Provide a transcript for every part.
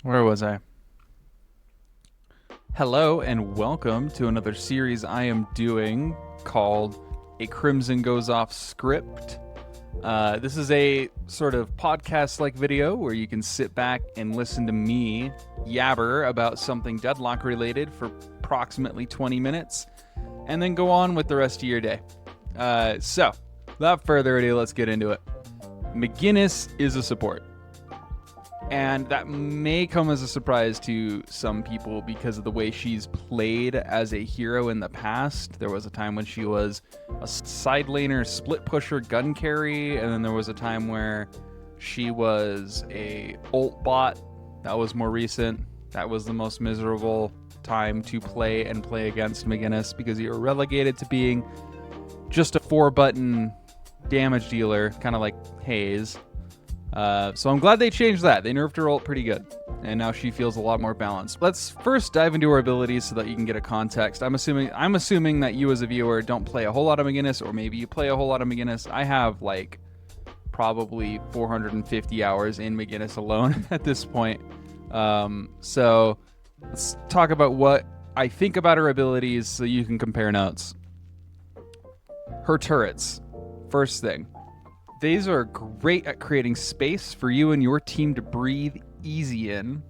Where was I? Hello and welcome to another series I am doing called A Crimson Goes Off Script. This is a sort of podcast like video where you can sit back and listen to me yabber about something Deadlock related for approximately 20 minutes and then go on with the rest of your day. So, without further ado, let's get into it. McGinnis is a support. And that may come as a surprise to some people because of the way she's played as a hero in the past. There was a time when she was a side laner, split pusher, gun carry, and then there was a time where she was a ult bot. That was more recent. That was the most miserable time to play and play against McGinnis because you were relegated to being just a 4-button damage dealer, kind of like Hayes. So I'm glad they changed that. They nerfed her ult pretty good, and now she feels a lot more balanced. Let's first dive into her abilities so that you can get a context. I'm assuming that you as a viewer don't play a whole lot of McGinnis, or maybe you play a whole lot of McGinnis. I have like probably 450 hours in McGinnis alone at this point. So let's talk about what I think about her abilities so you can compare notes. Her turrets. First thing. These are great at creating space for you and your team to breathe easy in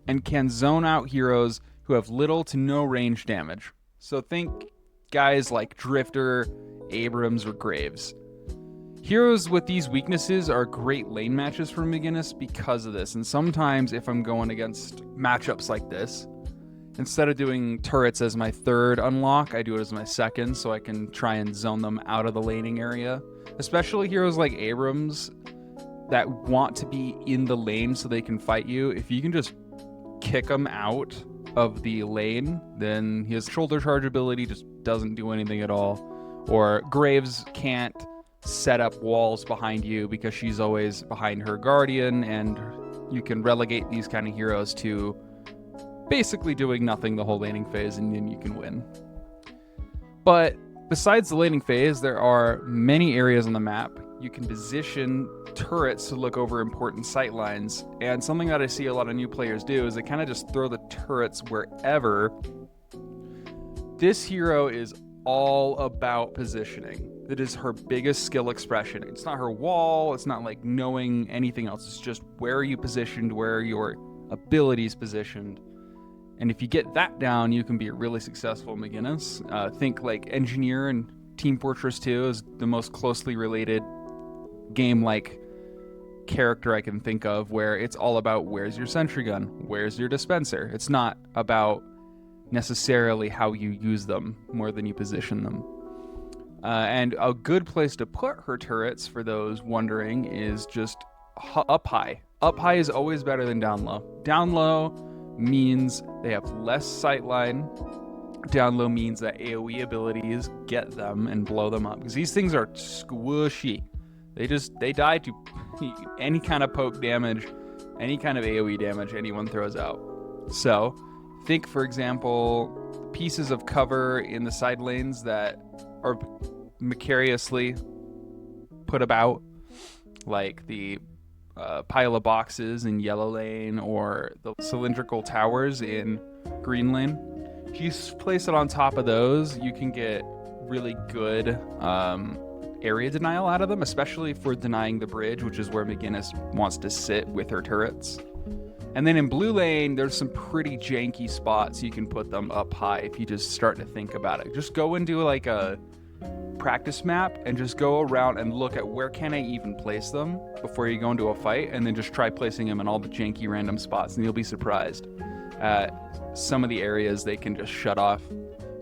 and can zone out heroes who have little to no range damage. So think guys like Drifter, Abrams, or Graves. Heroes with these weaknesses are great lane matches for McGinnis because of this, and sometimes if I'm going against matchups like this, instead of doing turrets as my third unlock, I do it as my second so I can try and zone them out of the laning area. Especially heroes like Abrams that want to be in the lane so they can fight you. If you can just kick them out of the lane, then his shoulder charge ability just doesn't do anything at all. Or Graves can't set up walls behind you because she's always behind her guardian, and you can relegate these kind of heroes to basically doing nothing the whole laning phase, and then you can win. But besides the laning phase, there are many areas on the map. You can position turrets to look over important sight lines, and something that I see a lot of new players do is they kind of just throw the turrets wherever. This hero is all about positioning. It is her biggest skill expression. It's not her wall, it's not like knowing anything else. It's just where are you positioned, where are your abilities positioned. And if you get that down, you can be a really successful McGinnis. Think like Engineer and Team Fortress 2 is the most closely related game-like character I can think of, where it's all about where's your sentry gun, where's your dispenser. It's not about necessarily how you use them more than you position them. And a good place to put her turrets, for those wondering, is just up high. Up high is always better than down low. Down low means they have less sightline. Down low means that AoE abilities get them and blow them up, because these things are squishy. They die to any kind of poke damage, any kind of AoE damage anyone throws out. So think, for example, pieces of cover in the side lanes that are precariously put about, like the pile of boxes in yellow lane or the cylindrical towers in green lane. If you place it on top of those, you can get really good area denial out of them, especially for denying the bridge, which is where McGinnis wants to sit with her turrets. And then in blue lane, there's some pretty janky spots you can put them up high if you just start to think about it. Just go and do like a practice map and just go around and look at where can I even place them before you go into a fight, and then just try placing them in all the janky random spots, and you'll be surprised at some of the areas they can just shut off.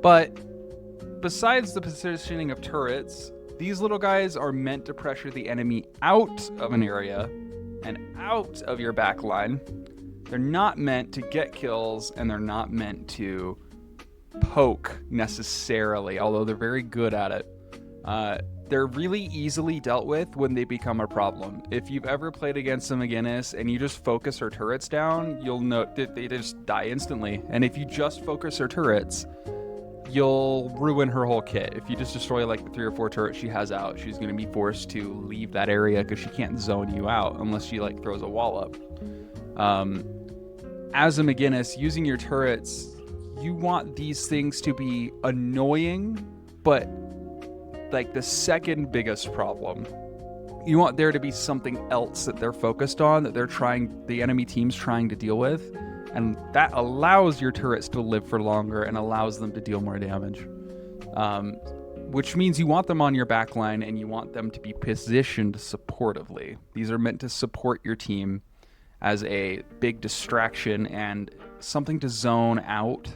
But besides the positioning of turrets, these little guys are meant to pressure the enemy out of an area and out of your back line. They're not meant to get kills, and they're not meant to poke necessarily, although they're very good at it. They're really easily dealt with when they become a problem. If you've ever played against a McGinnis and you just focus her turrets down, you'll note that they just die instantly. And if you just focus her turrets, you'll ruin her whole kit. If you just destroy like the 3 or 4 turrets she has out, she's going to be forced to leave that area because she can't zone you out unless she like throws a wall up. as a McGinnis, using your turrets, you want these things to be annoying, but like the second biggest problem. You want there to be something else that they're focused on, that the enemy team's trying to deal with, and that allows your turrets to live for longer and allows them to deal more damage. Which means you want them on your backline and you want them to be positioned supportively. These are meant to support your team as a big distraction and something to zone out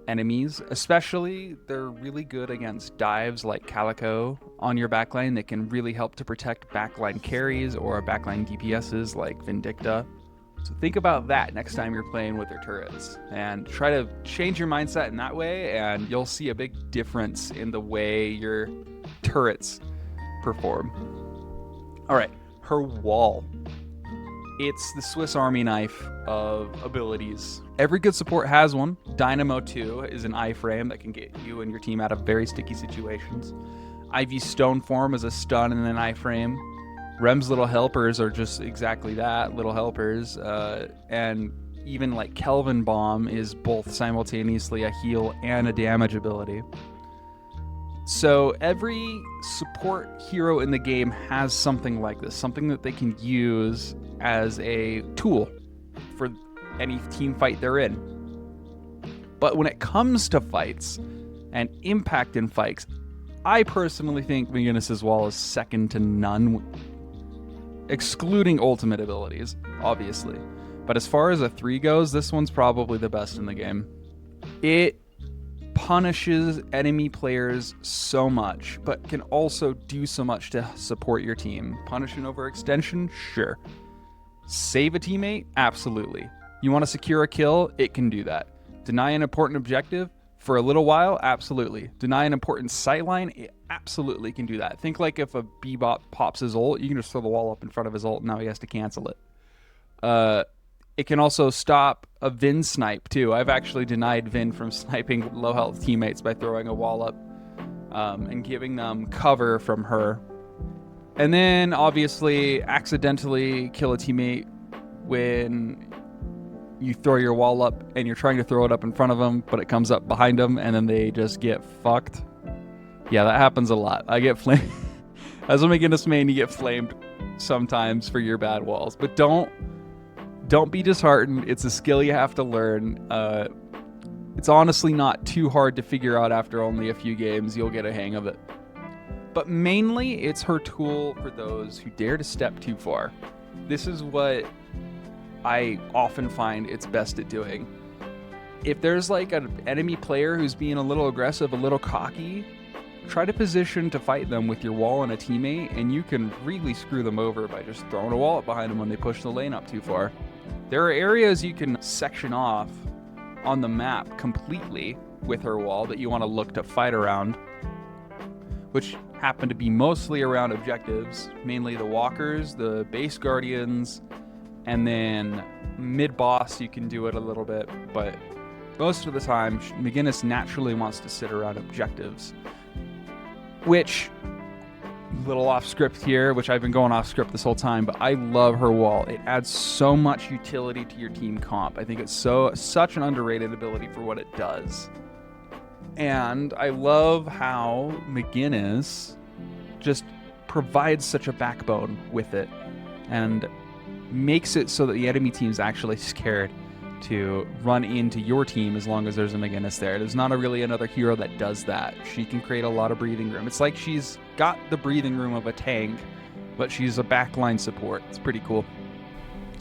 enemies. Especially, they're really good against dives like Calico on your backline that can really help to protect backline carries or backline DPSs like Vindicta. So think about that next time you're playing with their turrets and try to change your mindset in that way, and you'll see a big difference in the way your turrets perform. All right, her wall. It's the Swiss Army knife of abilities. Every good support has one. Dynamo 2 is an iframe that can get you and your team out of very sticky situations. Ivy Stoneform is a stun and an iframe. Rem's little helpers are just exactly that, little helpers. And even like Kelvin Bomb is both simultaneously a heal and a damage ability. So every support hero in the game has something like this, something that they can use as a tool for any team fight they're in. But when it comes to fights and impact in fights, I personally think McGinnis' wall is second to none, excluding ultimate abilities, obviously. But as far as a 3 goes, this one's probably the best in the game. It punishes enemy players so much, but can also do so much to support your team. Punish an overextension? Sure. Save a teammate? Absolutely. You want to secure a kill? It can do that. Deny an important objective? For a little while? Absolutely. Deny an important sightline? It absolutely can do that. Think like if a Bebop pops his ult, you can just throw the wall up in front of his ult and now he has to cancel it. It can also stop a Vin snipe too. I've actually denied Vin from sniping low health teammates by throwing a wall up and giving them cover from her. And then obviously accidentally kill a teammate when you throw your wall up and you're trying to throw it up in front of them, but it comes up behind them and then they just get fucked. Yeah, that happens a lot. I get flamed. As a McGinnis main, you get flamed sometimes for your bad walls, but don't be disheartened. It's a skill you have to learn. It's honestly not too hard to figure out after only a few games. You'll get a hang of it. But mainly, it's her tool for those who dare to step too far. This is what I often find it's best at doing. If there's like an enemy player who's being a little aggressive, a little cocky, try to position to fight them with your wall and a teammate, and you can really screw them over by just throwing a wall up behind them when they push the lane up too far. There are areas you can section off on the map completely with her wall that you want to look to fight around, which happen to be mostly around objectives, mainly the walkers, the base guardians, and then mid-boss you can do it a little bit, but most of the time McGinnis naturally wants to sit around objectives, which, little off script here, which I've been going off script this whole time, but I love her wall. It adds so much utility to your team comp. I think it's such an underrated ability for what it does. And I love how McGinnis just provides such a backbone with it and makes it so that the enemy team's actually scared to run into your team as long as there's a McGinnis there. There's not really another hero that does that. She can create a lot of breathing room. It's like she's got the breathing room of a tank, but she's a backline support. It's pretty cool.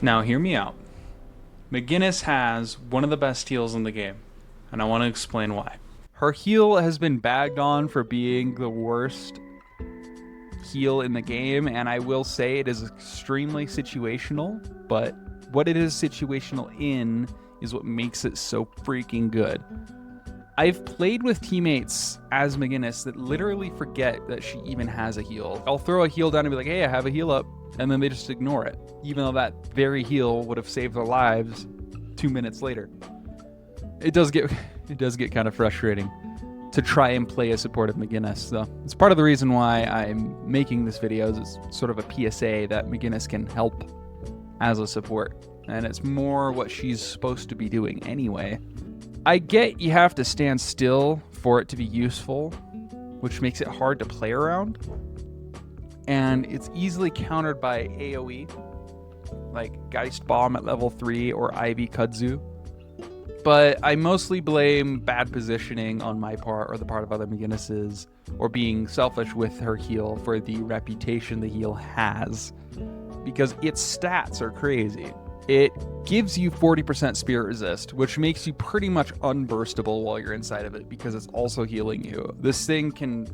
Now, hear me out. McGinnis has one of the best heals in the game, and I want to explain why. Her heal has been bagged on for being the worst heal in the game, and I will say it is extremely situational, but what it is situational in is what makes it so freaking good. I've played with teammates as McGinnis that literally forget that she even has a heal. I'll throw a heal down and be like, hey, I have a heal up, and then they just ignore it, even though that very heal would have saved their lives 2 minutes later. It does get kind of frustrating to try and play a supportive McGinnis. So it's part of the reason why I'm making this video. It's sort of a PSA that McGinnis can help as a support. and it's more what she's supposed to be doing anyway. I get you have to stand still for it to be useful, which makes it hard to play around, and it's easily countered by AoE, like Geist Bomb at level 3 or Ivy Kudzu. But I mostly blame bad positioning on my part or the part of other McGinnis's, or being selfish with her heal for the reputation the heal has, because its stats are crazy. It gives you 40% spirit resist, which makes you pretty much unburstable while you're inside of it because it's also healing you. This thing can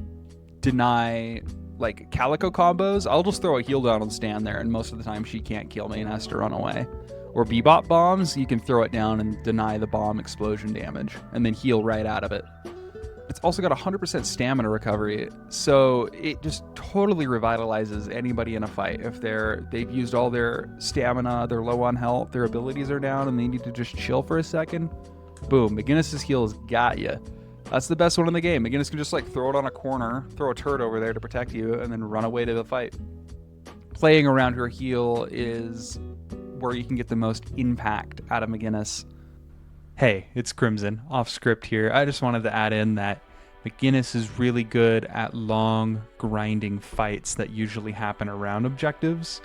deny like Calico combos. I'll just throw a heal down and stand there, and most of the time she can't kill me and has to run away. Or Bebop bombs, you can throw it down and deny the bomb explosion damage, and then heal right out of it. It's also got 100% stamina recovery, so it just totally revitalizes anybody in a fight. If they've used all their stamina, they're low on health, their abilities are down, and they need to just chill for a second, boom, McGinnis's heal has got you. That's the best one in the game. McGinnis can just like throw it on a corner, throw a turret over there to protect you, and then run away to the fight. Playing around her heal is where you can get the most impact out of McGinnis. Hey, it's Crimson, off script here. I just wanted to add in that McGinnis is really good at long, grinding fights that usually happen around objectives,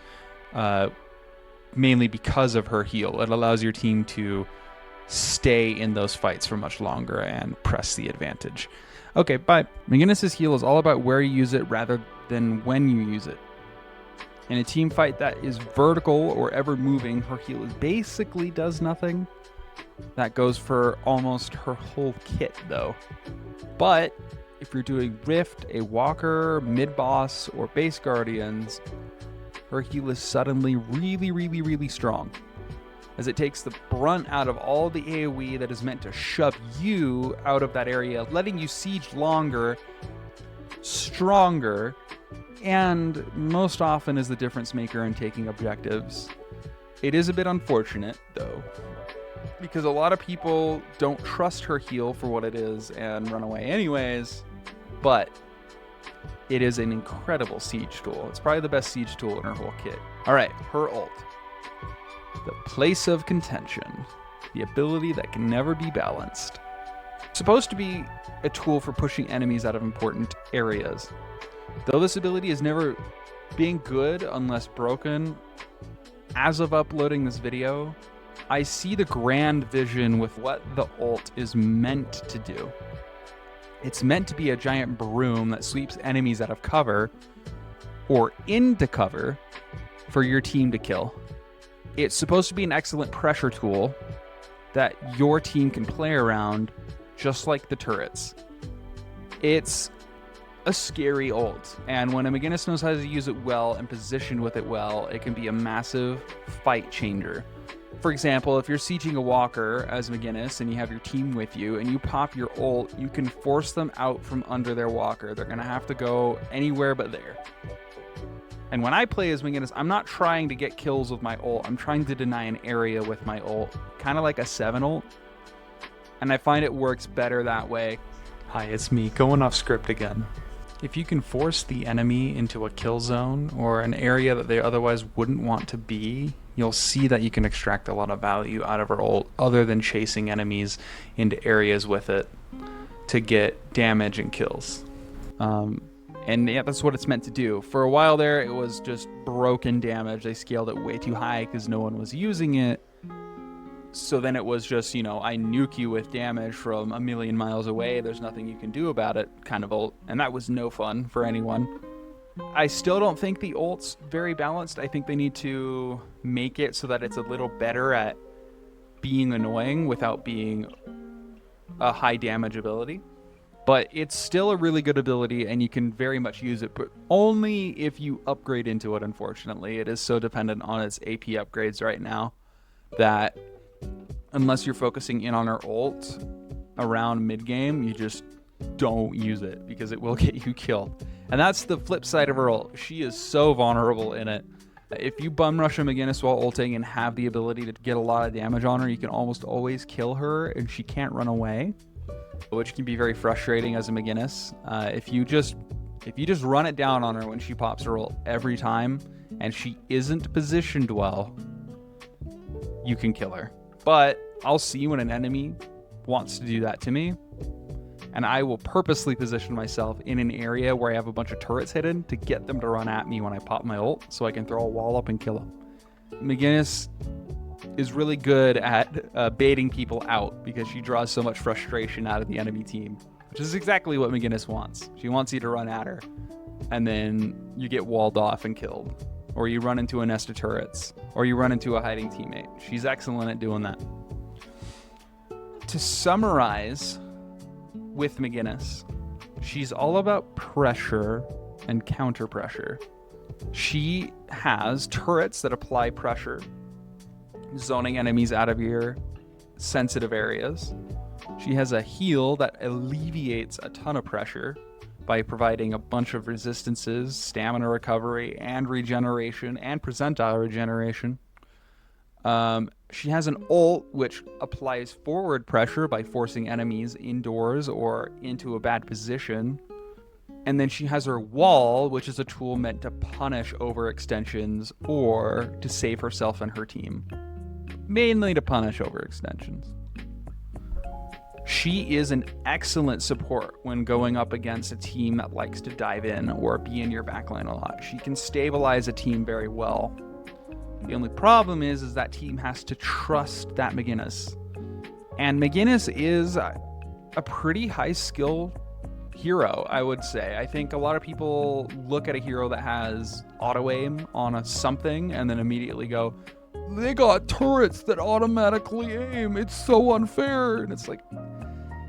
mainly because of her heal. It allows your team to stay in those fights for much longer and press the advantage. Okay, bye. McGinnis's heal is all about where you use it rather than when you use it. In a team fight that is vertical or ever moving, her heal basically does nothing. That goes for almost her whole kit, though. But if you're doing Rift, a Walker, Mid-Boss, or Base Guardians, her heal is suddenly really, really, really strong, as it takes the brunt out of all the AoE that is meant to shove you out of that area, letting you siege longer, stronger, and most often is the difference maker in taking objectives. It is a bit unfortunate, though, because a lot of people don't trust her heal for what it is and run away anyways, but it is an incredible siege tool. It's probably the best siege tool in her whole kit. All right, her ult. The place of contention. The ability that can never be balanced. It's supposed to be a tool for pushing enemies out of important areas. Though this ability is never being good unless broken, as of uploading this video, I see the grand vision with what the ult is meant to do. It's meant to be a giant broom that sweeps enemies out of cover or into cover for your team to kill. It's supposed to be an excellent pressure tool that your team can play around, just like the turrets. It's a scary ult, and when a McGinnis knows how to use it well and position with it well, it can be a massive fight changer. For example, if you're sieging a Walker as McGinnis and you have your team with you and you pop your ult, you can force them out from under their Walker. They're going to have to go anywhere but there. And when I play as McGinnis, I'm not trying to get kills with my ult. I'm trying to deny an area with my ult, kind of like a 7 ult. And I find it works better that way. Hi, it's me, going off script again. If you can force the enemy into a kill zone or an area that they otherwise wouldn't want to be, you'll see that you can extract a lot of value out of her ult other than chasing enemies into areas with it to get damage and kills. And yeah, that's what it's meant to do. For a while there, it was just broken damage. They scaled it way too high because no one was using it. So then it was just, you know, I nuke you with damage from a million miles away. There's nothing you can do about it kind of ult. And that was no fun for anyone. I still don't think the ult's very balanced. I think they need to make it so that it's a little better at being annoying without being a high damage ability. But it's still a really good ability, and you can very much use it, but only if you upgrade into it, unfortunately. It is so dependent on its AP upgrades right now that unless you're focusing in on her ult around mid-game, you just don't use it because it will get you killed. And that's the flip side of her ult. She is so vulnerable in it. If you bum rush a McGinnis while ulting and have the ability to get a lot of damage on her, you can almost always kill her, and she can't run away, which can be very frustrating as a McGinnis. If you just run it down on her when she pops her ult every time, and she isn't positioned well, you can kill her. But I'll see when an enemy wants to do that to me, and I will purposely position myself in an area where I have a bunch of turrets hidden to get them to run at me when I pop my ult, so I can throw a wall up and kill them. McGinnis is really good at baiting people out because she draws so much frustration out of the enemy team, which is exactly what McGinnis wants. She wants you to run at her, and then you get walled off and killed, or you run into a nest of turrets, or you run into a hiding teammate. She's excellent at doing that. To summarize with McGinnis, she's all about pressure and counter pressure. She has turrets that apply pressure, zoning enemies out of your sensitive areas. She has a heal that alleviates a ton of pressure by providing a bunch of resistances, stamina recovery, and regeneration, and percentile regeneration. She has an ult which applies forward pressure by forcing enemies indoors or into a bad position. And then she has her wall, which is a tool meant to punish overextensions or to save herself and her team. Mainly to punish overextensions. She is an excellent support when going up against a team that likes to dive in or be in your backline a lot. She can stabilize a team very well. The only problem is that team has to trust that McGinnis. And McGinnis is a pretty high skill hero, I would say. I think a lot of people look at a hero that has auto aim on a something and then immediately go, they got turrets that automatically aim, it's so unfair. And it's like,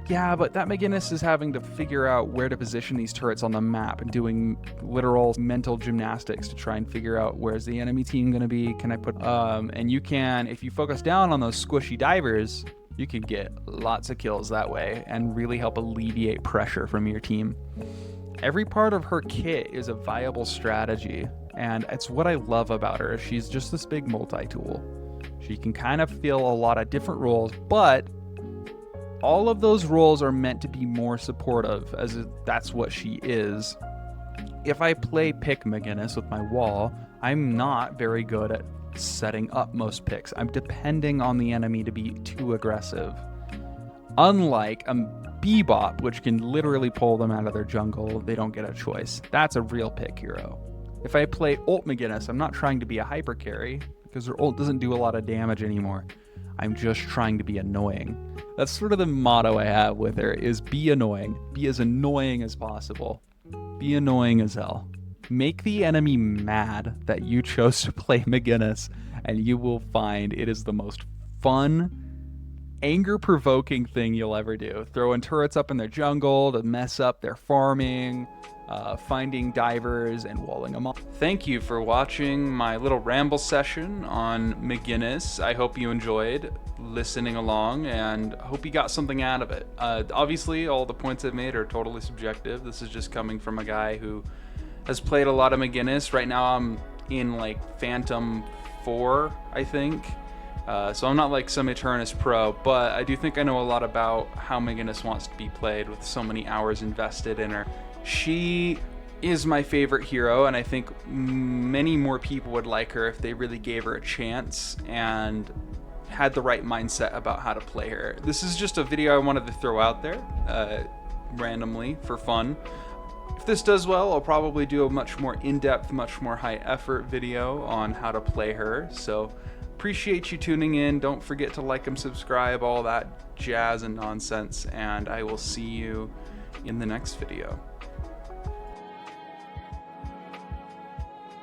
yeah, but that McGinnis is having to figure out where to position these turrets on the map and doing literal mental gymnastics to try and figure out where's the enemy team going to be. Can I put and you can, if you focus down on those squishy divers, you can get lots of kills that way and really help alleviate pressure from your team. Every part of her kit is a viable strategy, and it's what I love about her. She's just this big multi-tool. She can kind of fill a lot of different roles, but all of those roles are meant to be more supportive, as that's what she is. If I play pick McGinnis with my wall, I'm not very good at setting up most picks. I'm depending on the enemy to be too aggressive. Unlike a Bebop, which can literally pull them out of their jungle, they don't get a choice. That's a real pick hero. If I play ult McGinnis, I'm not trying to be a hyper carry, because her ult doesn't do a lot of damage anymore. I'm just trying to be annoying. That's sort of the motto I have with her, is be annoying. Be as annoying as possible. Be annoying as hell. Make the enemy mad that you chose to play McGinnis, and you will find it is the most fun, anger-provoking thing you'll ever do. Throwing turrets up in their jungle to mess up their farming, finding divers and walling them off. Thank you for watching my little ramble session on McGinnis. I hope you enjoyed listening along and hope you got something out of it. Obviously, all the points I've made are totally subjective. This is just coming from a guy who has played a lot of McGinnis. Right now I'm in like Phantom 4, I think. So I'm not like some Eternus pro, but I do think I know a lot about how McGinnis wants to be played with so many hours invested in her. She is my favorite hero, and I think many more people would like her if they really gave her a chance and had the right mindset about how to play her. This is just a video I wanted to throw out there randomly for fun. If this does well, I'll probably do a much more in-depth, much more high-effort video on how to play her. So appreciate you tuning in. Don't forget to like and subscribe, all that jazz and nonsense, and I will see you in the next video.